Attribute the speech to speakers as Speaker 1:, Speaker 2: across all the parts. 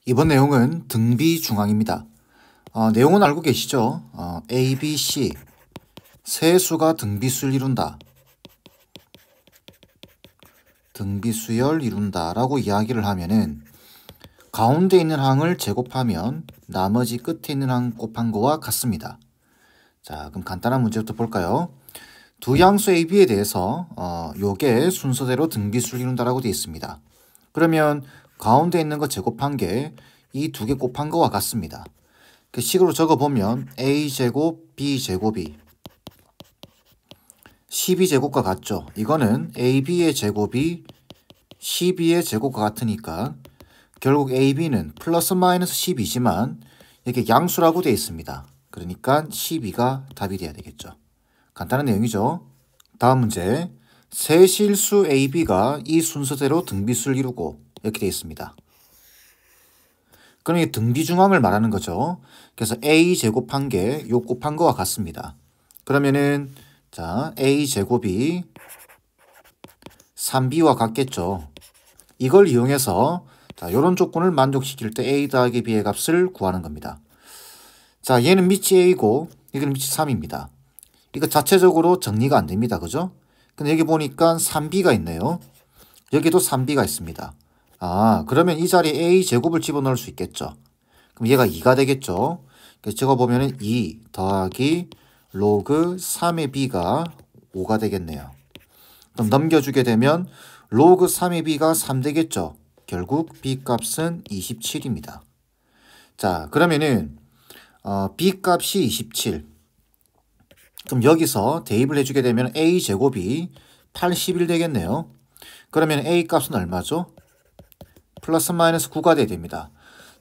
Speaker 1: 이번 내용은 등비 중앙입니다. 내용은 알고 계시죠? A, B, C 세 수가 등비수를 이룬다. 등비수열 이룬다 라고 이야기를 하면은 가운데 있는 항을 제곱하면 나머지 끝에 있는 항 곱한 거와 같습니다. 자, 그럼 간단한 문제부터 볼까요? 두 양수 A, B에 대해서 요게 순서대로 등비수를 이룬다라고 되어 있습니다. 그러면 가운데 있는 거 제곱한 게 이 두 개 곱한 거와 같습니다. 그 식으로 적어보면 A제곱, B제곱이 12제곱과 같죠. 이거는 AB의 제곱이 12의 제곱과 같으니까 결국 AB는 플러스 마이너스 12지만 이렇게 양수라고 되어 있습니다. 그러니까 12가 답이 돼야 되겠죠. 간단한 내용이죠. 다음 문제. 세 실수 AB가 이 순서대로 등비수를 이루고 이렇게 되어 있습니다. 그럼 이 등비중앙을 말하는 거죠. 그래서 A 제곱한 게 요 곱한 거와 같습니다. 그러면은 자, A 제곱이 3B와 같겠죠. 이걸 이용해서 자, 요런 조건을 만족시킬 때 A 더하기 B의 값을 구하는 겁니다. 자, 얘는 밑이 A고 이건 밑이 3입니다. 이거 자체적으로 정리가 안 됩니다. 그죠? 근데 여기 보니까 3B가 있네요. 여기도 3B가 있습니다. 그러면 이 자리에 A 제곱을 집어넣을 수 있겠죠. 그럼 얘가 2가 되겠죠. 그래서 적어보면 2 더하기 로그 3의 B가 5가 되겠네요. 그럼 넘겨주게 되면 로그 3의 B가 3 되겠죠. 결국 B 값은 27입니다. 자, 그러면은 B 값이 27. 그럼 여기서 대입을 해주게 되면 A 제곱이 81 되겠네요. 그러면 A 값은 얼마죠? 플러스 마이너스 9가 돼야 됩니다.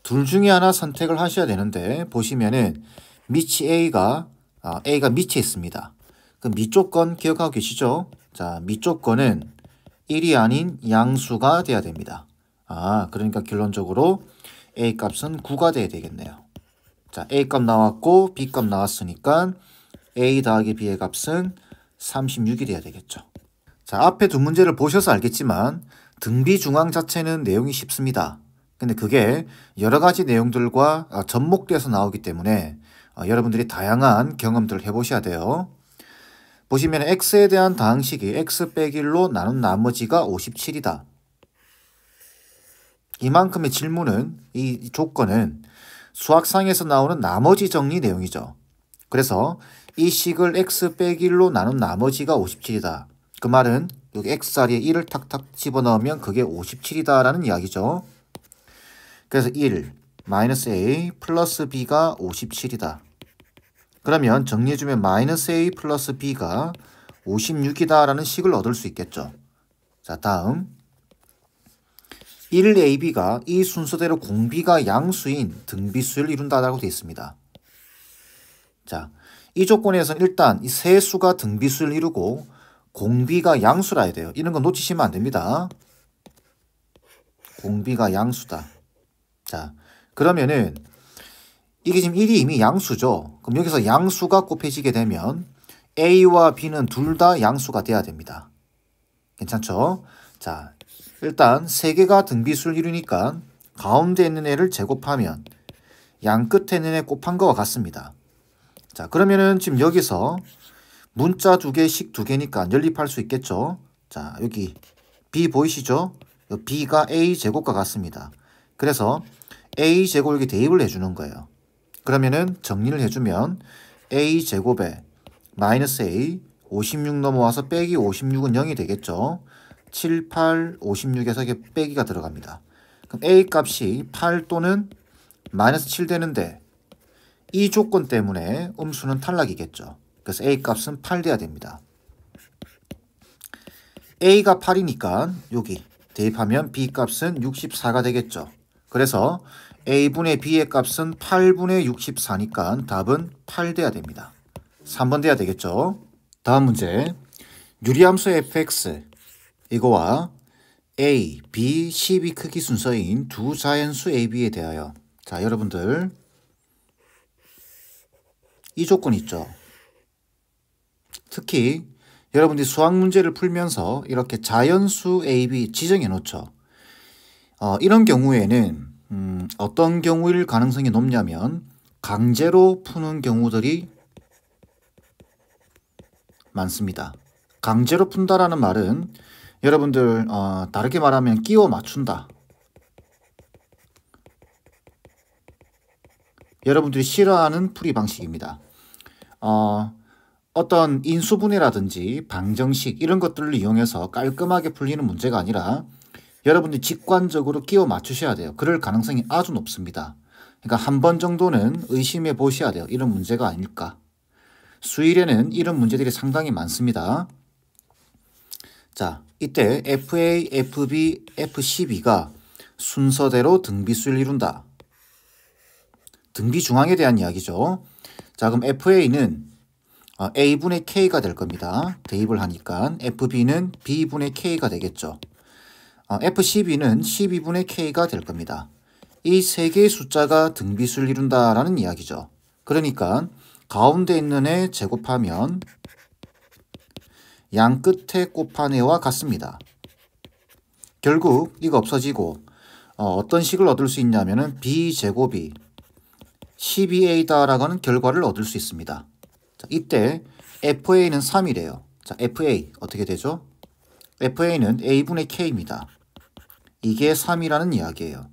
Speaker 1: 둘 중에 하나 선택을 하셔야 되는데 보시면은 밑이 A가 밑에 있습니다. 그 밑조건 기억하고 계시죠? 자, 밑조건은 1이 아닌 양수가 돼야 됩니다. 그러니까 결론적으로 A 값은 9가 돼야 되겠네요. 자, A 값 나왔고 B 값 나왔으니까 A 더하기 B의 값은 36이 돼야 되겠죠. 자, 앞에 두 문제를 보셔서 알겠지만 등비 중앙 자체는 내용이 쉽습니다. 근데 그게 여러 가지 내용들과 접목돼서 나오기 때문에 여러분들이 다양한 경험들을 해보셔야 돼요. 보시면 x에 대한 다항식이 x 빼기 1로 나눈 나머지가 57이다. 이만큼의 질문은 이 조건은 수학상에서 나오는 나머지 정리 내용이죠. 그래서 이 식을 x 빼기 1로 나눈 나머지가 57이다. 그 말은 여기 x자리에 1을 탁탁 집어넣으면 그게 57이다 라는 이야기죠. 그래서 1, 마이너스 a 플러스 b가 57이다. 그러면 정리해주면 마이너스 a 플러스 b가 56이다 라는 식을 얻을 수 있겠죠. 자, 다음 1ab가 이 순서대로 공비가 양수인 등비수를 이룬다라고 되어 있습니다. 자, 이 조건에서는 일단 이 세 수가 등비수를 이루고 공비가 양수라 해야 돼요. 이런 거 놓치시면 안 됩니다. 공비가 양수다. 자, 그러면은 이게 지금 1이 이미 양수죠. 그럼 여기서 양수가 곱해지게 되면 A와 B는 둘 다 양수가 돼야 됩니다. 괜찮죠? 자, 일단 세 개가 등비수를 이루니까 가운데 있는 애를 제곱하면 양 끝에 있는 애 곱한 거와 같습니다. 자, 그러면은 지금 여기서 문자 두 개, 식 두 개니까 연립할 수 있겠죠? 자, 여기 B 보이시죠? B가 A 제곱과 같습니다. 그래서 A 제곱 이렇게 대입을 해주는 거예요. 그러면은 정리를 해주면 A 제곱에 마이너스 A 56 넘어와서 빼기 56은 0이 되겠죠. 7, 8, 56에서 이게 빼기가 들어갑니다. 그럼 A 값이 8 또는 마이너스 7 되는데 이 조건 때문에 음수는 탈락이겠죠. 그래서 A 값은 8 돼야 됩니다. A가 8이니까 여기 대입하면 B 값은 64가 되겠죠. 그래서 A분의 B의 값은 8분의 64니까 답은 8 돼야 됩니다. 3번 돼야 되겠죠. 다음 문제. 유리함수 fx 이거와 a, b, cb 크기 순서인 두 자연수 ab에 대하여 자, 여러분들 이 조건 있죠. 특히 여러분들이 수학 문제를 풀면서 이렇게 자연수 a, b 지정해 놓죠. 이런 경우에는 어떤 경우일 가능성이 높냐면 강제로 푸는 경우들이 많습니다. 강제로 푼다라는 말은 여러분들 다르게 말하면 끼워 맞춘다. 여러분들이 싫어하는 풀이 방식입니다. 어떤 인수분해라든지 방정식 이런 것들을 이용해서 깔끔하게 풀리는 문제가 아니라 여러분들이 직관적으로 끼워 맞추셔야 돼요. 그럴 가능성이 아주 높습니다. 그러니까 한 번 정도는 의심해 보셔야 돼요. 이런 문제가 아닐까. 수일에는 이런 문제들이 상당히 많습니다. 자, 이때 FA, FB, F12가 순서대로 등비수를 이룬다. 등비중앙에 대한 이야기죠. 자, 그럼 FA는 A분의 K가 될 겁니다. 대입을 하니까 FB는 B분의 K가 되겠죠. F12는 12분의 K가 될 겁니다. 이 세 개의 숫자가 등비수를 이룬다라는 이야기죠. 그러니까 가운데 있는 애 제곱하면 양 끝에 곱한 애와 같습니다. 결국 이거 없어지고 어떤 식을 얻을 수 있냐면은 B제곱이 12A다라고 하는 결과를 얻을 수 있습니다. 자, 이때 FA는 3이래요. 자, FA 어떻게 되죠? FA는 A분의 K입니다. 이게 3이라는 이야기예요.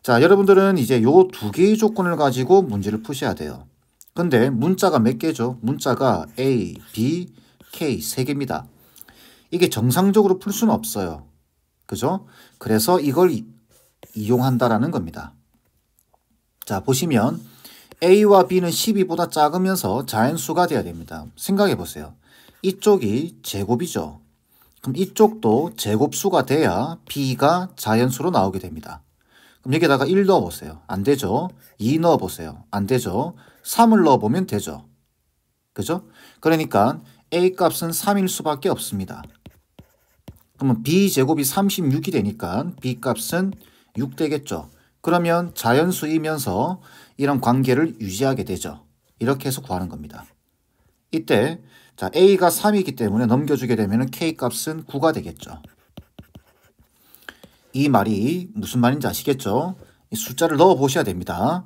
Speaker 1: 자, 여러분들은 이제 요 두 개의 조건을 가지고 문제를 푸셔야 돼요. 근데 문자가 몇 개죠? 문자가 A, B, K 세 개입니다. 이게 정상적으로 풀 수는 없어요. 그죠? 그래서 이걸 이용한다라는 겁니다. 자, 보시면 A와 B는 12보다 작으면서 자연수가 돼야 됩니다. 생각해 보세요. 이쪽이 제곱이죠. 그럼 이쪽도 제곱수가 돼야 B가 자연수로 나오게 됩니다. 그럼 여기다가 1 넣어보세요. 안 되죠? 2 넣어보세요. 안 되죠? 3을 넣어보면 되죠. 그죠? 그러니까 A 값은 3일 수밖에 없습니다. 그러면 B제곱이 36이 되니까 B 값은 6 되겠죠. 그러면 자연수이면서 이런 관계를 유지하게 되죠. 이렇게 해서 구하는 겁니다. 이때 자, A가 3이기 때문에 넘겨주게 되면 K 값은 9가 되겠죠. 이 말이 무슨 말인지 아시겠죠? 이 숫자를 넣어 보셔야 됩니다.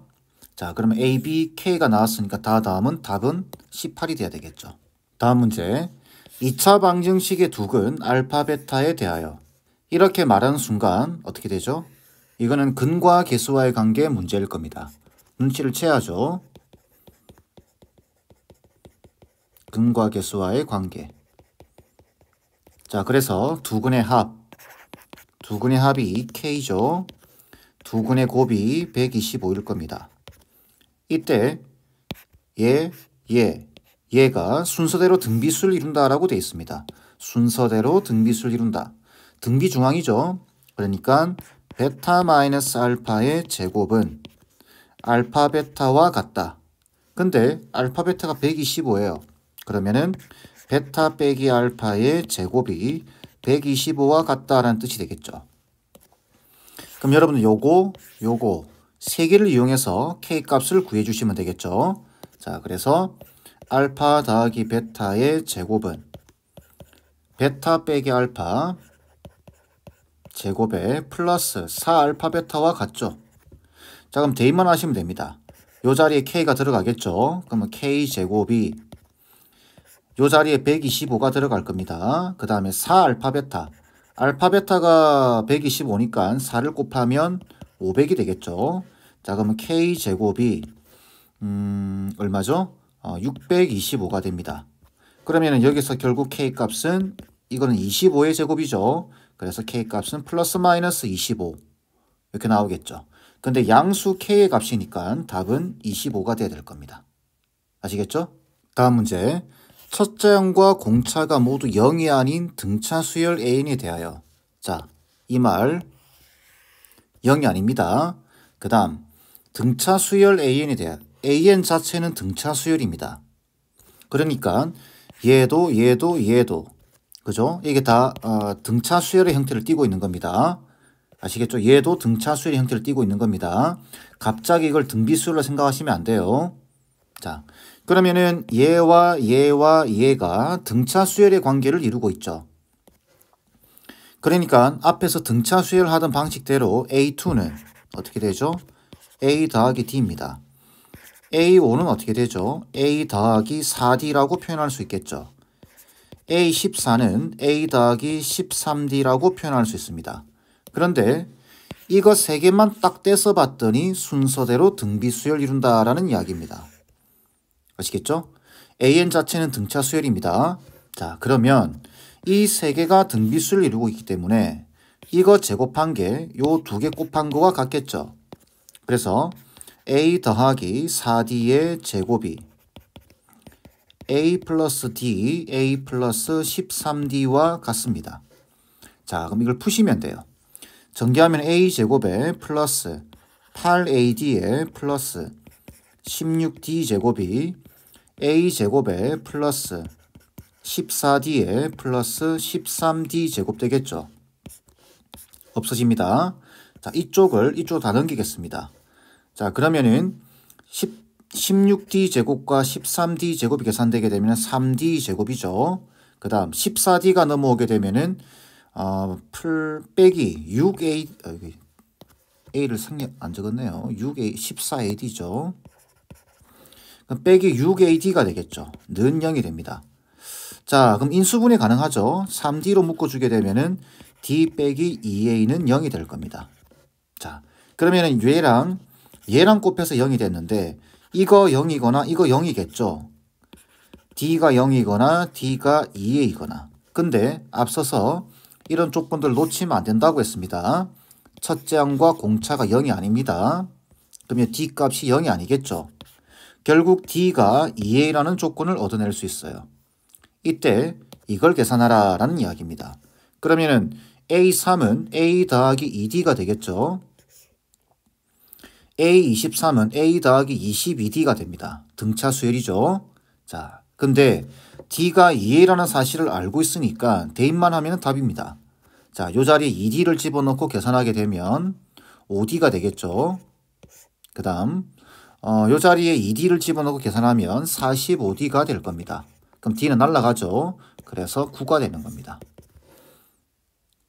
Speaker 1: 자, 그러면 A, B, K가 나왔으니까 다음은 답은 18이 돼야 되겠죠. 다음 문제. 2차 방정식의 둑은 알파, 베타에 대하여. 이렇게 말하는 순간 어떻게 되죠? 이거는 근과 계수와의 관계 문제일 겁니다. 눈치를 채야죠. 근과 계수와의 관계. 자, 그래서 두근의 합이 K죠. 두근의 곱이 125일 겁니다. 이때 얘가 순서대로 등비수를 이룬다라고 되어 있습니다. 순서대로 등비수를 이룬다. 등비중앙이죠. 그러니까 베타 마이너스 알파의 제곱은 알파 베타와 같다. 근데 알파 베타가 125예요. 그러면은 베타 빼기 알파의 제곱이 125와 같다라는 뜻이 되겠죠. 그럼 여러분은 요거 세 개를 이용해서 K 값을 구해 주시면 되겠죠. 자, 그래서 알파 더하기 베타의 제곱은 베타 빼기 알파 제곱에 플러스 4알파 베타와 같죠. 자, 그럼 대입만 하시면 됩니다. 요 자리에 K가 들어가겠죠. 그러면 K 제곱이 요 자리에 125가 들어갈 겁니다. 그 다음에 4알파 베타. 알파 베타가 125니까 4를 곱하면 500이 되겠죠. 자, 그러면 K 제곱이 얼마죠? 625가 됩니다. 그러면 여기서 결국 K 값은 이거는 25의 제곱이죠. 그래서 K 값은 플러스 마이너스 25 이렇게 나오겠죠. 근데 양수 K의 값이니까 답은 25가 돼야 될 겁니다. 아시겠죠? 다음 문제. 첫째 항과 공차가 모두 0이 아닌 등차 수열 An에 대하여. 자, 이 말 0이 아닙니다. 그 다음 등차 수열 An에 대하여. AN 자체는 등차 수열입니다. 그러니까 얘도 그죠? 이게 다 등차 수열의 형태를 띠고 있는 겁니다. 아시겠죠? 얘도 등차 수열의 형태를 띠고 있는 겁니다. 갑자기 이걸 등비수열로 생각하시면 안 돼요. 자, 그러면은 얘와 얘가 등차 수열의 관계를 이루고 있죠. 그러니까 앞에서 등차 수열하던 방식대로 A2는 어떻게 되죠? A 더하기 D입니다. A5는 어떻게 되죠? A 더하기 4D라고 표현할 수 있겠죠. A14는 A 더하기 13D라고 표현할 수 있습니다. 그런데 이거 3개만 딱 떼서 봤더니 순서대로 등비수열 이룬다라는 이야기입니다. 아시겠죠? AN 자체는 등차 수열입니다. 자, 그러면 이 3개가 등비수를 이루고 있기 때문에 이거 제곱한 게 요 2개 곱한 거와 같겠죠. 그래서 A 더하기 4D의 제곱이 A 플러스 D, A 플러스 13D와 같습니다. 자, 그럼 이걸 푸시면 돼요. 전개하면 A제곱에 플러스 8AD에 플러스 16D제곱이 A제곱에 플러스 14D에 플러스 13D제곱 되겠죠. 없어집니다. 자, 이쪽으로 다 넘기겠습니다. 자, 그러면은 16D제곱과 13D제곱이 계산되게 되면 3D제곱이죠. 그 다음 14D가 넘어오게 되면은 빼기 6A A를 안 적었네요. 6A 14AD죠. 빼기 6AD가 되겠죠. 는 0이 됩니다. 자, 그럼 인수분해 가능하죠. 3D로 묶어주게 되면은 D 빼기 2A는 0이 될 겁니다. 자, 그러면은 얘랑 곱해서 0이 됐는데 이거 0이거나 이거 0이겠죠. D가 0이거나 D가 2A이거나. 근데 앞서서 이런 조건들 놓치면 안 된다고 했습니다. 첫째 항과 공차가 0이 아닙니다. 그러면 D 값이 0이 아니겠죠. 결국 D가 2A라는 조건을 얻어낼 수 있어요. 이때 이걸 계산하라 라는 이야기입니다. 그러면은 A3은 A 더하기 2D가 되겠죠. A23은 A 더하기 22D가 됩니다. 등차 수열이죠. 자, 근데 D가 2A라는 사실을 알고 있으니까 대입만 하면 답입니다. 자, 요 자리에 2D를 집어넣고 계산하게 되면 5D가 되겠죠. 그 다음 요 자리에 2D를 집어넣고 계산하면 45D가 될 겁니다. 그럼 D는 날라가죠. 그래서 9가 되는 겁니다.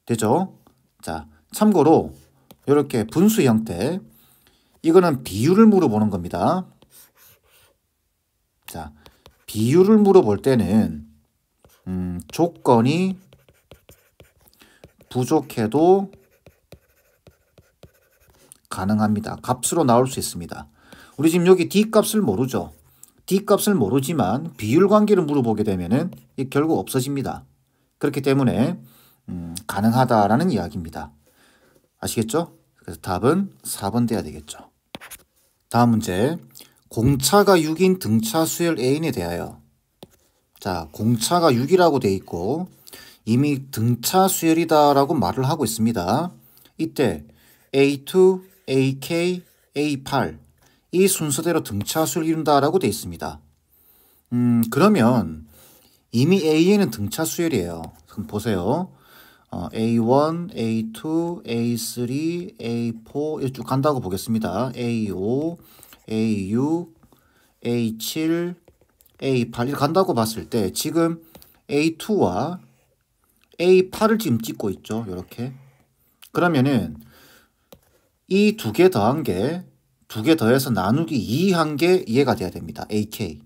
Speaker 1: 되죠? 자, 참고로 이렇게 분수 형태, 이거는 비율을 물어보는 겁니다. 자, 비율을 물어볼 때는 조건이 부족해도 가능합니다. 값으로 나올 수 있습니다. 우리 지금 여기 D 값을 모르죠. D 값을 모르지만 비율 관계를 물어보게 되면은 결국 없어집니다. 그렇기 때문에 가능하다라는 이야기입니다. 아시겠죠? 그래서 답은 4번 돼야 되겠죠. 다음 문제. 공차가 6인 등차 수열 A에 대하여. 자, 공차가 6이라고 돼 있고 이미 등차 수열이다라고 말을 하고 있습니다. 이때 A2, AK, A8 이 순서대로 등차 수열을 이룬다라고 돼 있습니다. 그러면 이미 A에는 등차 수열이에요. 그럼 보세요. A1, A2, A3, A4 이렇게 쭉 간다고 보겠습니다. A5, A6, A7, A8 이렇게 간다고 봤을 때 지금 A2와 A8을 지금 찍고 있죠. 이렇게. 그러면은 이 두 개 더한 게 두 개 더해서 나누기 2 한 게 이해가 돼야 됩니다. AK.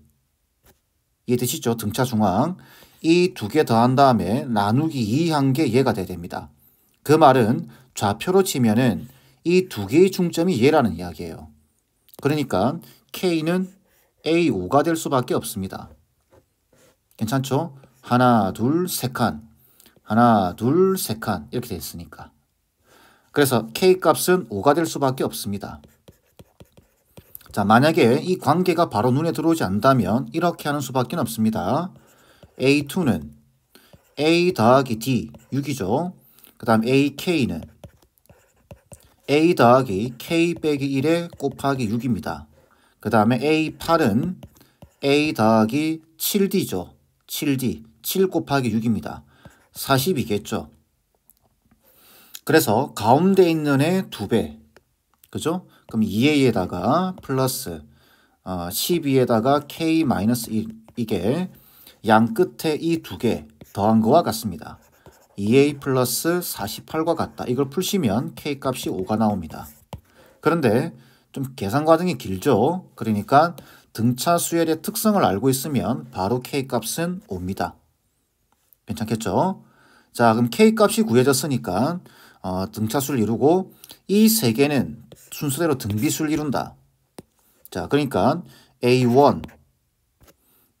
Speaker 1: 이해되시죠? 등차 중앙. 이 두 개 더한 다음에 나누기 2 한 게 이해가 돼야 됩니다. 그 말은 좌표로 치면은 이 두 개의 중점이 얘라는 이야기예요. 그러니까 K는 A5가 될 수밖에 없습니다. 괜찮죠? 하나, 둘, 세 칸. 하나, 둘, 세 칸. 이렇게 됐으니까. 그래서 K 값은 5가 될 수밖에 없습니다. 자, 만약에 이 관계가 바로 눈에 들어오지 않는다면 이렇게 하는 수밖에 없습니다. A2는 A 더하기 D, 6이죠. 그 다음 AK는 A 더하기 K 빼기 1에 곱하기 6입니다. 그 다음에 A8은 A 더하기 7D죠. 7D, 7 곱하기 6입니다. 40이겠죠. 그래서 가운데 있는 애 2배. 그죠? 그럼 2A에다가 플러스 12에다가 K-1 이게 양 끝에 이 두 개 더한 거와 같습니다. 2A 플러스 48과 같다. 이걸 풀시면 K 값이 5가 나옵니다. 그런데 좀 계산 과정이 길죠. 그러니까 등차 수열의 특성을 알고 있으면 바로 K값은 5입니다. 괜찮겠죠? 자, 그럼 K값이 구해졌으니까 등차수를 이루고 이 세 개는 순서대로 등비수를 이룬다. 자, 그러니까 A1,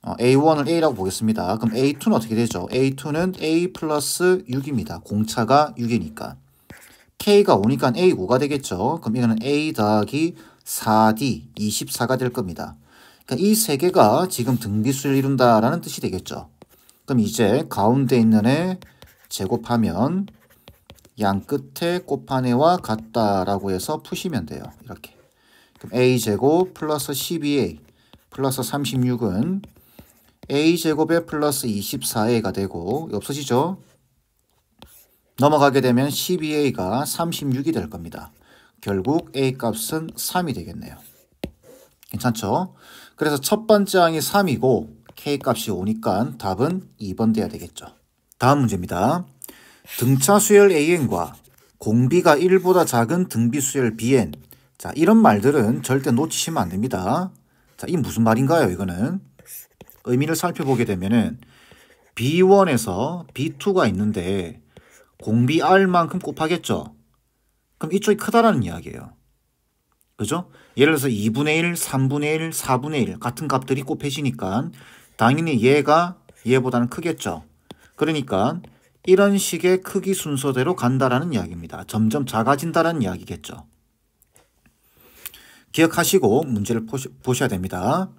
Speaker 1: A1을 A라고 보겠습니다. 그럼 A2는 어떻게 되죠? A2는 A 플러스 6입니다. 공차가 6이니까. K가 5니까 A5가 되겠죠. 그럼 이거는 A 더하기 4D, 24가 될 겁니다. 그러니까 이 세 개가 지금 등비수를 이룬다라는 뜻이 되겠죠. 그럼 이제 가운데 있는 애 제곱하면 양 끝에 곱한 애와 같다라고 해서 푸시면 돼요. 이렇게. 그럼 A제곱 플러스 12A 플러스 36은 A제곱에 플러스 24A가 되고 없어지죠? 넘어가게 되면 12A가 36이 될 겁니다. 결국 A값은 3이 되겠네요. 괜찮죠? 그래서 첫 번째 항이 3이고 K값이 5니까 답은 2번 돼야 되겠죠. 다음 문제입니다. 등차 수열 AN과 공비가 1보다 작은 등비 수열 BN. 자, 이런 말들은 절대 놓치시면 안 됩니다. 자, 이 무슨 말인가요? 이거는 의미를 살펴보게 되면은 B1에서 B2가 있는데 공비 R만큼 곱하겠죠. 그럼 이쪽이 크다라는 이야기예요. 그죠? 예를 들어서 2분의 1, 3분의 1, 4분의 1 같은 값들이 곱해지니까 당연히 얘가 얘보다는 크겠죠. 그러니까 이런 식의 크기 순서대로 간다라는 이야기입니다. 점점 작아진다라는 이야기겠죠. 기억하시고 문제를 보셔야 됩니다.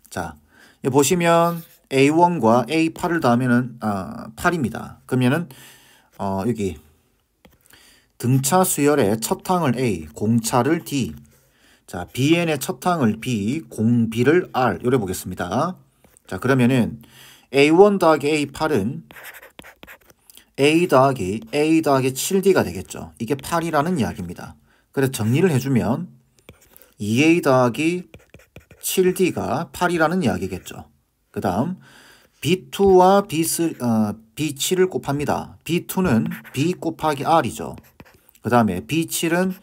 Speaker 1: 자, 여기 보시면 A1과 A8을 더하면은 8입니다. 그러면은 여기 등차 수열의 첫 항을 A, 공차를 D. 자, BN의 첫 항을 B, 공비를 R. 요래 보겠습니다. 자, 그러면은 A1 더하기 A8은 A 더하기 7D가 되겠죠. 이게 8이라는 이야기입니다. 그래서 정리를 해주면 2A 더하기 7D가 8이라는 이야기겠죠. 그 다음 B2와 B7을 곱합니다. B2는 B 곱하기 R이죠. 그 다음에 B7은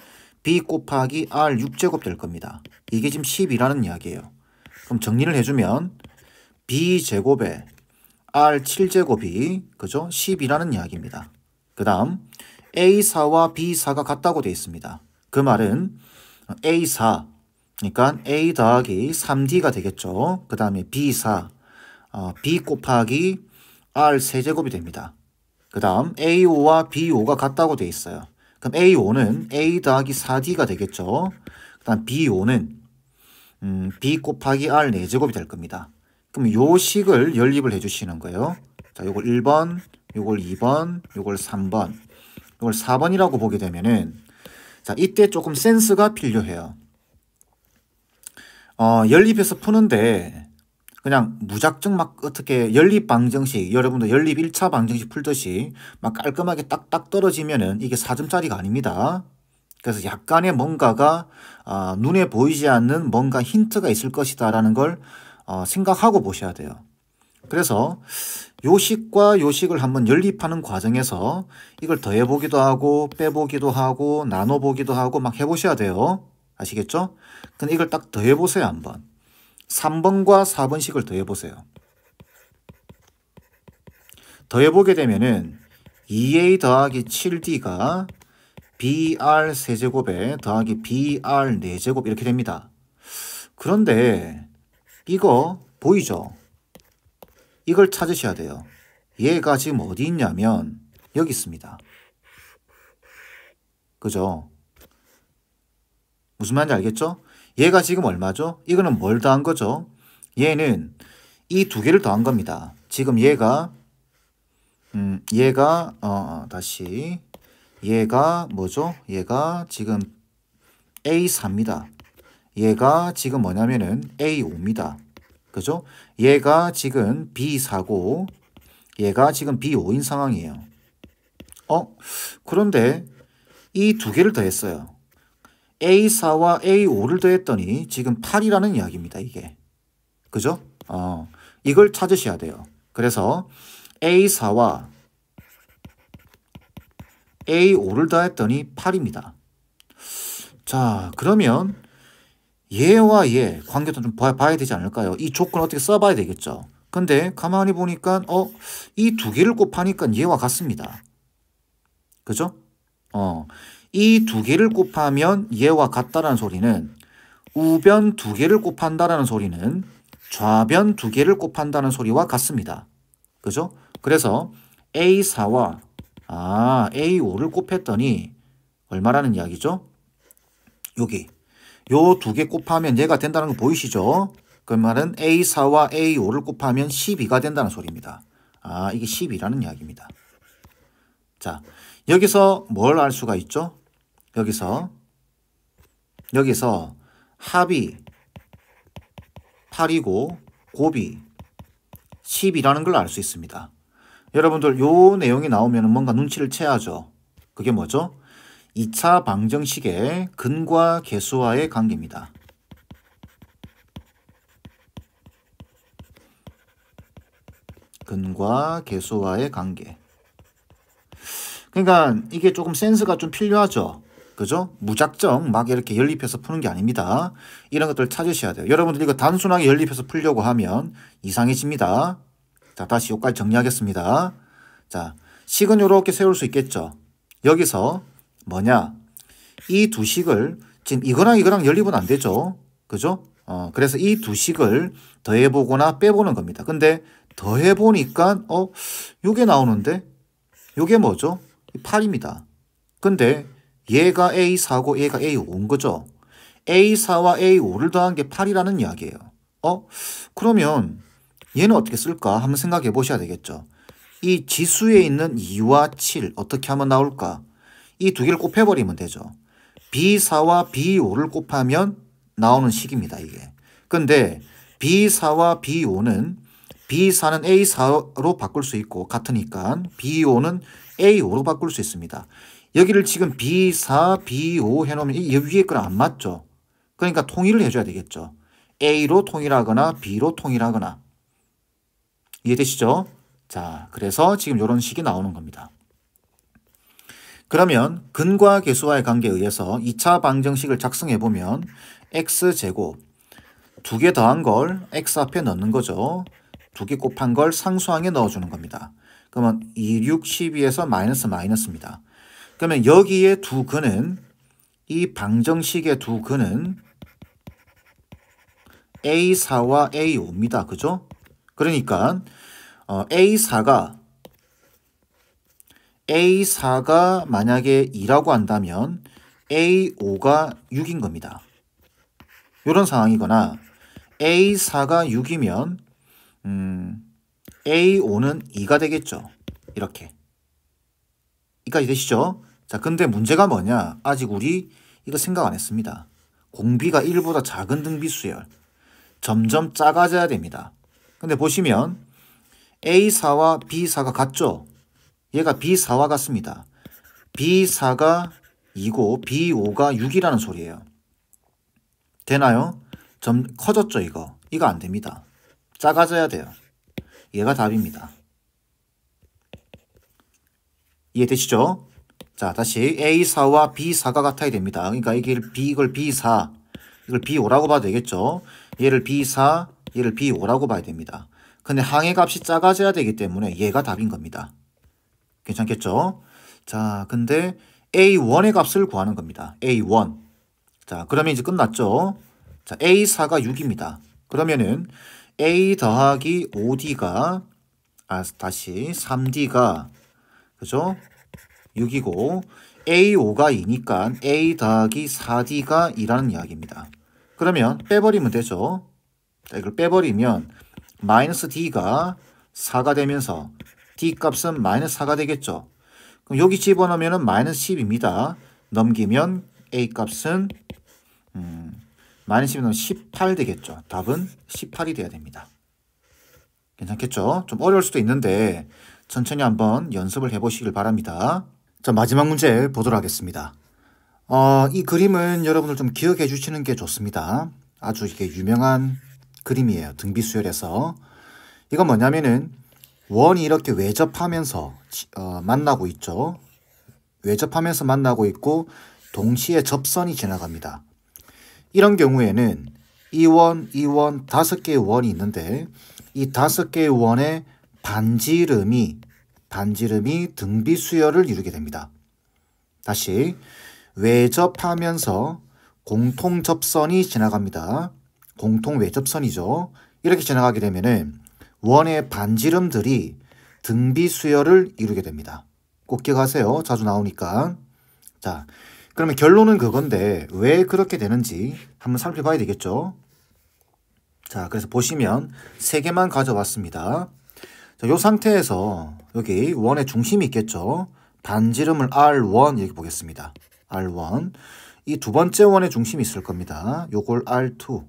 Speaker 1: B 곱하기 R 6제곱 될 겁니다. 이게 지금 10이라는 이야기예요. 그럼 정리를 해주면 B제곱에 R 7제곱이 그죠? 10이라는 이야기입니다. 그 다음 A4와 B4가 같다고 되어 있습니다. 그 말은 A4 그러니까 A 더하기 3D가 되겠죠. 그 다음에 B4 B 곱하기 R 세제곱이 됩니다. 그 다음 A5와 B5가 같다고 되어 있어요. 그럼 A5는 A 더하기 4D가 되겠죠. 그 다음 B5는 B 곱하기 R 4제곱이 될 겁니다. 그럼 요 식을 연립을 해주시는 거예요. 자, 요걸 1번, 요걸 2번, 요걸 3번, 요걸 4번이라고 보게 되면은 자, 이때 조금 센스가 필요해요. 연립해서 푸는데 그냥 무작정 막 어떻게 연립 방정식, 여러분도 연립 1차 방정식 풀듯이 막 깔끔하게 딱딱 떨어지면은 이게 4점짜리가 아닙니다. 그래서 약간의 뭔가가 눈에 보이지 않는 뭔가 힌트가 있을 것이다 라는 걸 생각하고 보셔야 돼요. 그래서 요식과 요식을 한번 연립하는 과정에서 이걸 더해보기도 하고 빼보기도 하고 나눠보기도 하고 막 해보셔야 돼요. 아시겠죠? 근데 이걸 딱 더해보세요 한번. 3번과 4번식을 더해보세요. 더해보게 되면은 2A 더하기 7D가 BR 세제곱에 더하기 BR 4제곱 이렇게 됩니다. 그런데 이거 보이죠? 이걸 찾으셔야 돼요. 얘가 지금 어디 있냐면 여기 있습니다. 그죠? 무슨 말인지 알겠죠? 얘가 지금 얼마죠? 이거는 뭘 더한 거죠? 얘는 이 두 개를 더한 겁니다. 지금 얘가 다시 얘가 뭐죠? 얘가 지금 A4입니다. 얘가 지금 뭐냐면은 A5입니다. 그죠? 얘가 지금 B4고 얘가 지금 B5인 상황이에요. 그런데 이 두 개를 더했어요. A4와 A5를 더했더니 지금 8이라는 이야기입니다. 이게. 그죠? 이걸 찾으셔야 돼요. 그래서 A4와 A5를 더했더니 8입니다. 자, 그러면 얘와 얘 관계도 좀 봐야 되지 않을까요? 이 조건 어떻게 써봐야 되겠죠. 근데 가만히 보니까 이 두 개를 곱하니까 얘와 같습니다. 그죠? 이 두 개를 곱하면 얘와 같다라는 소리는 우변 두 개를 곱한다라는 소리는 좌변 두 개를 곱한다는 소리와 같습니다. 그죠? 그래서 A4와 A5를 곱했더니 얼마라는 이야기죠? 여기 요 두 개 곱하면 얘가 된다는 거 보이시죠? 그 말은 A4와 A5를 곱하면 12가 된다는 소리입니다. 이게 12라는 이야기입니다. 자, 여기서 뭘 알 수가 있죠? 여기서 합이 8이고 곱이 10이라는 걸 알 수 있습니다. 여러분들 요 내용이 나오면 뭔가 눈치를 채야죠. 그게 뭐죠? 2차 방정식의 근과 계수와의 관계입니다. 근과 계수와의 관계. 그러니까 이게 조금 센스가 좀 필요하죠. 그죠? 무작정 막 이렇게 연립해서 푸는 게 아닙니다. 이런 것들 찾으셔야 돼요. 여러분들 이거 단순하게 연립해서 풀려고 하면 이상해집니다. 자, 다시 여기까지 정리하겠습니다. 자, 식은 이렇게 세울 수 있겠죠. 여기서 뭐냐? 이 두 식을 지금 이거랑 연립은 안 되죠. 그죠? 그래서 이 두 식을 더해보거나 빼보는 겁니다. 근데 더해보니까 요게 나오는데 요게 뭐죠? 8입니다. 근데 얘가 A4고 얘가 A5인 거죠. A4와 A5를 더한 게 8이라는 이야기예요. 그러면 얘는 어떻게 쓸까? 한번 생각해 보셔야 되겠죠. 이 지수에 있는 2와 7 어떻게 하면 나올까? 이 두 개를 곱해버리면 되죠. B4와 B5를 곱하면 나오는 식입니다. 이게. 근데 B4와 B5는 B4는 A4로 바꿀 수 있고 같으니까 B5는 A5로 바꿀 수 있습니다. 여기를 지금 B4, B5 해놓으면 이 위에 거랑 안 맞죠. 그러니까 통일을 해줘야 되겠죠. A로 통일하거나 B로 통일하거나. 이해되시죠? 자, 그래서 지금 이런 식이 나오는 겁니다. 그러면 근과 계수와의 관계에 의해서 2차 방정식을 작성해보면 x제곱 두 개 더한 걸 x 앞에 넣는 거죠. 두 개 곱한 걸 상수항에 넣어주는 겁니다. 그러면 2, 6, 12에서 마이너스입니다. 그러면 여기에 두 근은 이 방정식의 두 근은 A4와 A5입니다. 그죠? 그러니까 A4가 만약에 2라고 한다면 A5가 6인 겁니다. 이런 상황이거나 A4가 6이면 A5는 2가 되겠죠. 이렇게. 여기까지 되시죠? 자, 근데 문제가 뭐냐? 아직 우리 이거 생각 안 했습니다. 공비가 1보다 작은 등비수열. 점점 작아져야 됩니다. 근데 보시면 A4와 B4가 같죠? 얘가 B4와 같습니다. B4가 2고 B5가 6이라는 소리예요. 되나요? 점 커졌죠, 이거. 이거 안 됩니다. 작아져야 돼요. 얘가 답입니다. 이해되시죠? 자, 다시 A4와 B4가 같아야 됩니다. 그러니까 이걸 B4, 이걸 B5라고 봐도 되겠죠? 얘를 B4, 얘를 B5라고 봐야 됩니다. 근데 항의 값이 작아져야 되기 때문에 얘가 답인 겁니다. 괜찮겠죠? 자, 근데 A1의 값을 구하는 겁니다. A1. 자, 그러면 이제 끝났죠? 자, A4가 6입니다. 그러면은 A 더하기 5D가, 다시 3D가, 그죠? 6이고, A5가 2니까 A 더하기 4D가 2라는 이야기입니다. 그러면 빼버리면 되죠? 자, 이걸 빼버리면 마이너스 D가 4가 되면서 D 값은 마이너스 4가 되겠죠. 그럼 여기 집어넣으면 마이너스 10입니다. 넘기면 A 값은 마이너스 10이 넣으면 18 되겠죠. 답은 18이 돼야 됩니다. 괜찮겠죠? 좀 어려울 수도 있는데 천천히 한번 연습을 해보시길 바랍니다. 자, 마지막 문제 보도록 하겠습니다. 이 그림은 여러분들 좀 기억해 주시는 게 좋습니다. 아주 이게 유명한 그림이에요. 등비수열에서. 이건 뭐냐면은 원이 이렇게 외접하면서 만나고 있죠. 외접하면서 만나고 있고 동시에 접선이 지나갑니다. 이런 경우에는 이 원, 이 원, 5개의 원이 있는데 이 5개의 원의 반지름이 등비 수열을 이루게 됩니다. 다시 외접하면서 공통 접선이 지나갑니다. 공통 외접선이죠. 이렇게 지나가게 되면은 원의 반지름들이 등비 수열을 이루게 됩니다. 꼭 기억하세요. 자주 나오니까. 자, 그러면 결론은 그건데 왜 그렇게 되는지 한번 살펴봐야 되겠죠. 자, 그래서 보시면 3개만 가져왔습니다. 자, 이 상태에서 여기 원의 중심이 있겠죠. 반지름을 R1 여기 보겠습니다. R1. 이 두 번째 원의 중심이 있을 겁니다. 요걸 R2.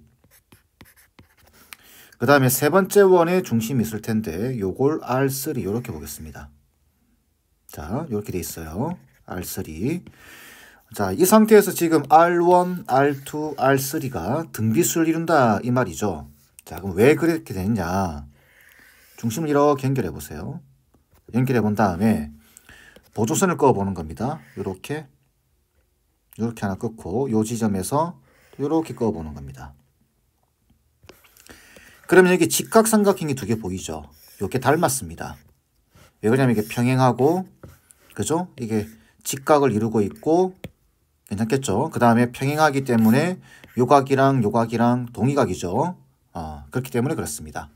Speaker 1: 그 다음에 세 번째 원의 중심이 있을 텐데 요걸 R3 이렇게 보겠습니다. 자, 이렇게 돼 있어요. R3. 자, 이 상태에서 지금 R1, R2, R3가 등비수를 이룬다 이 말이죠. 자, 그럼 왜 그렇게 되느냐. 중심을 이렇게 연결해 보세요. 연결해 본 다음에 보조선을 그어 보는 겁니다. 이렇게 하나 끊고 이 지점에서 이렇게 그어 보는 겁니다. 그러면 여기 직각삼각형이 2개 보이죠? 이렇게 닮았습니다. 왜 그러냐면 이게 평행하고, 그죠? 이게 직각을 이루고 있고, 괜찮겠죠? 그 다음에 평행하기 때문에 요각이랑 동의각이죠. 그렇기 때문에 그렇습니다.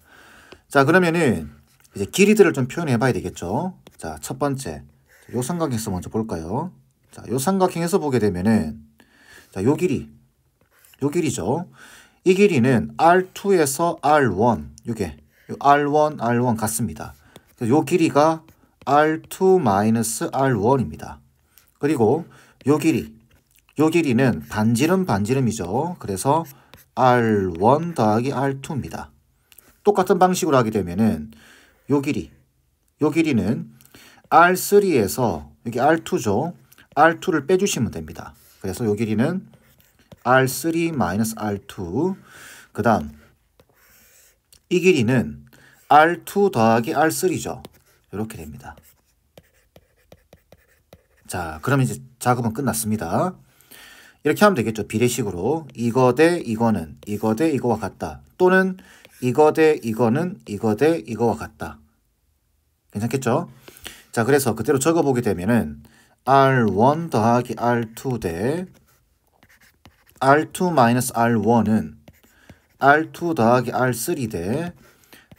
Speaker 1: 자, 그러면은 이제 길이들을 좀 표현해 봐야 되겠죠? 자, 첫 번째. 요 삼각형에서 먼저 볼까요? 자, 요 삼각형에서 보게 되면은, 자, 요 길이죠. 이 길이는 R2에서 R1, 요게 R1 같습니다. 요 길이가 R2-R1입니다. 그리고 요 길이는 반지름이죠. 그래서 R1 더하기 R2입니다. 똑같은 방식으로 하게 되면은 요 길이는 R3에서 여기 R2죠. R2를 빼주시면 됩니다. 그래서 요 길이는 R3-R2. 그 다음 이 길이는 R2 더하기 R3죠. 이렇게 됩니다. 자, 그러면 이제 작업은 끝났습니다. 이렇게 하면 되겠죠. 비례식으로 이거 대 이거는 이거 대 이거와 같다. 또는 이거 대 이거는 이거 대 이거와 같다. 괜찮겠죠? 자, 그래서 그대로 적어보게 되면은 R1 더하기 R2 대 R2-R1은 R2 더하기 R3 대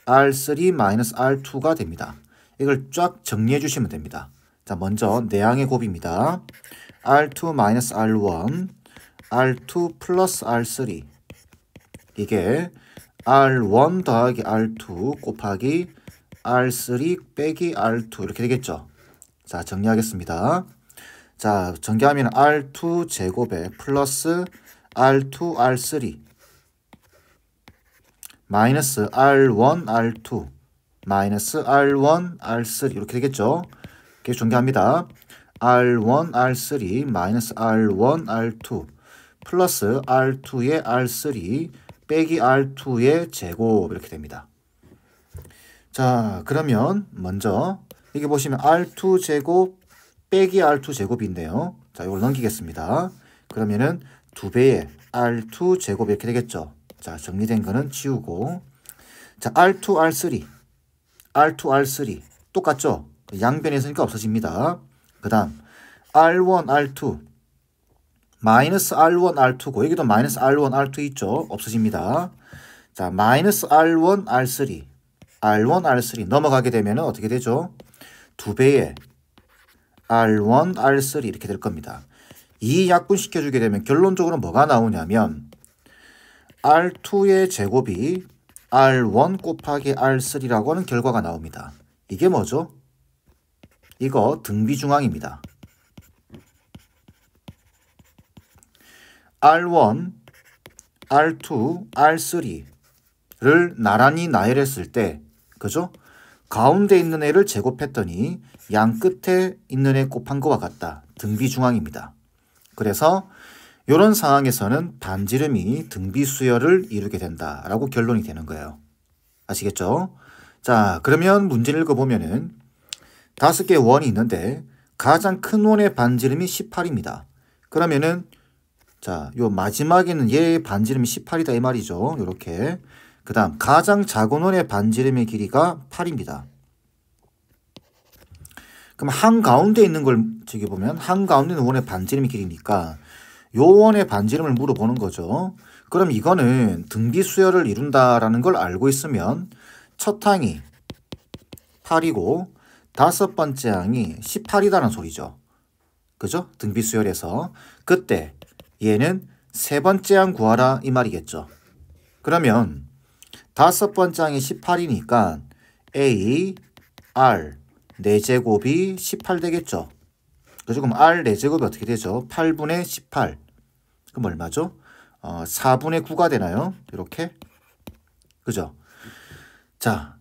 Speaker 1: R3-R2가 됩니다. 이걸 쫙 정리해 주시면 됩니다. 자, 먼저 내항의 곱입니다. R2-R1, R2 플러스 R3. 이게 R1 더하기 R2 곱하기 R3 빼기 R2 이렇게 되겠죠. 자, 정리하겠습니다. 자, 전개하면 R2 제곱에 플러스 R2, R3 마이너스 R1, R2 마이너스 R1, R3 이렇게 되겠죠. 이렇게 전개합니다. R1, R3 마이너스 R1, R2 플러스 R2의 R3 빼기 R2의 제곱 이렇게 됩니다. 자, 그러면 먼저 이게 보시면 R2 제곱 빼기 R2 제곱인데요. 자, 이걸 넘기겠습니다. 그러면은 2배의 R2 제곱 이렇게 되겠죠. 자, 정리된 거는 지우고. 자, R2, R3 똑같죠? 양변에 있으니까 없어집니다. 그 다음 R1, R2 마이너스 R1, R2고 여기도 마이너스 R1, R2 있죠? 없어집니다. 자, 마이너스 R1, R3 넘어가게 되면 어떻게 되죠? 2배의 R1, R3 이렇게 될 겁니다. 이 약분시켜주게 되면 결론적으로 뭐가 나오냐면 R2의 제곱이 R1 곱하기 R3라고 하는 결과가 나옵니다. 이게 뭐죠? 이거 등비중앙입니다. R1, R2, R3를 나란히 나열했을 때, 그죠? 가운데 있는 애를 제곱했더니 양 끝에 있는 애 곱한 거와 같다. 등비중앙입니다. 그래서 이런 상황에서는 반지름이 등비수열을 이루게 된다라고 결론이 되는 거예요. 아시겠죠? 자, 그러면 문제를 읽어보면은 5개의 원이 있는데 가장 큰 원의 반지름이 18입니다. 그러면은 자, 요 마지막에는 얘의 반지름이 18이다 이 말이죠. 요렇게. 그 다음 가장 작은 원의 반지름의 길이가 8입니다. 그럼 한가운데 있는 걸 저기 보면 한가운데 있는 원의 반지름의 길이니까 요 원의 반지름을 물어보는 거죠. 그럼 이거는 등비수열을 이룬다라는 걸 알고 있으면 첫 항이 8이고 다섯 번째 항이 18이다는 소리죠. 그죠? 등비수열에서. 그때 얘는 세 번째 항 구하라 이 말이겠죠. 그러면 다섯 번째 항이 18이니까 A, R, 4제곱이 18 되겠죠. 그죠? 그럼 R 4제곱이 어떻게 되죠? 8분의 18. 그럼 얼마죠? 4분의 9가 되나요? 이렇게. 그죠? 자,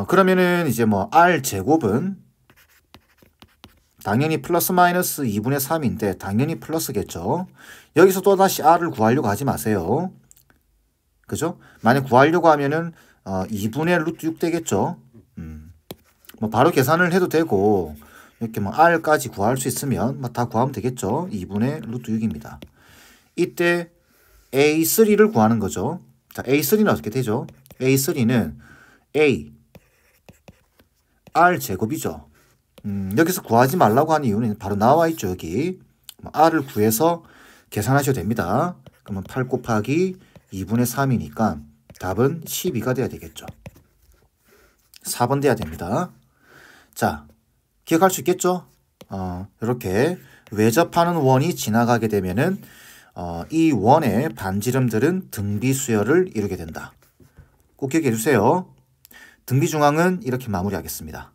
Speaker 1: 그러면은 이제 뭐 R 제곱은 당연히 플러스 마이너스 2분의 3인데 당연히 플러스겠죠. 여기서 또다시 R을 구하려고 하지 마세요. 그죠? 만약 구하려고 하면은 2분의 루트 6 되겠죠. 뭐 바로 계산을 해도 되고 이렇게 뭐 R까지 구할 수 있으면 뭐 다 구하면 되겠죠. 2분의 루트 6입니다. 이때 A3를 구하는 거죠. 자, A3는 어떻게 되죠? A3는 A, R 제곱이죠. 여기서 구하지 말라고 하는 이유는 바로 나와 있죠. 여기 R을 구해서 계산하셔도 됩니다. 그러면 8 곱하기 2분의 3이니까 답은 12가 돼야 되겠죠. 4번 돼야 됩니다. 자, 기억할 수 있겠죠? 이렇게 외접하는 원이 지나가게 되면은 이 원의 반지름들은 등비수열을 이루게 된다. 꼭 기억해 주세요. 등비중앙은 이렇게 마무리하겠습니다.